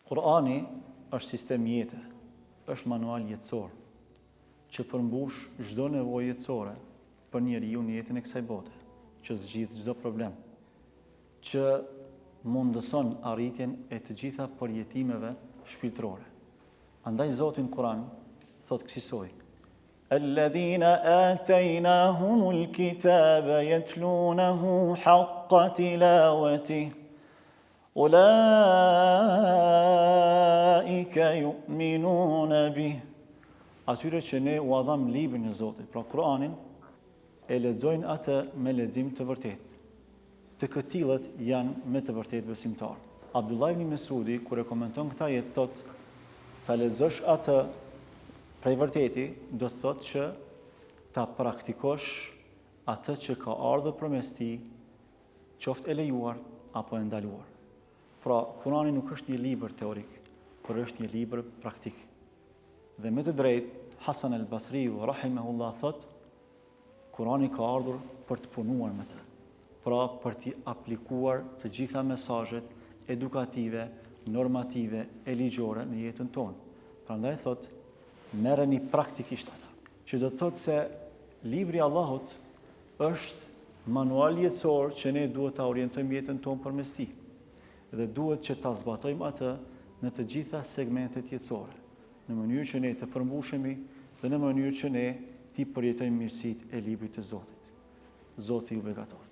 Kurani është sistem jete, është manual jetësor, që përmbush çdo nevojë jetësore për njeriu në jetën e kësaj bote, që zgjidh çdo problem, që mundëson arritjen e të gjitha përjetimeve shpirtërore. Andaj Zoti në Kur'an thot kësaj: "Alladhina ataynahumul kitaba yatlunahu haqqa tilawatihi ulaika yu'minuna bih." Atyre që ne u dham librin e Zotit, pra Kur'anin, e lexojnë atë me lexim të vërtetë. Të këtillët janë me të vërtetë besimtarë. Abdullah ibn Mesudi, kur e komenton këtë ajet, thotë: ta lexosh atë prej vërteti, do të thotë që ta praktikosh atë që ka ardhur përmes tij, qoftë e lejuar apo e ndaluar. Pra, Kurani nuk është një libër teorik, por është një libër praktik. Dhe me të drejtë, Hasan al-Basriu rahimahullah thotë: Kurani ka ardhur për të punuar me të, pra për t'i aplikuar të gjitha mesazhet edukative, normative e ligjore në jetën tonë. Prandaj thotë: merreni praktikisht ata. Që do të thotë se libri i Allahut është manual jetësor që ne duhet ta orientojmë jetën tonë përmes tij. Dhe duhet që ta zbatojmë atë në të gjitha segmentet jetësore, në mënyrë që ne të përmbushemi dhe në mënyrë që ne t'i përjetojmë mirësitë e librit të Zotit. Zoti ju begatoft.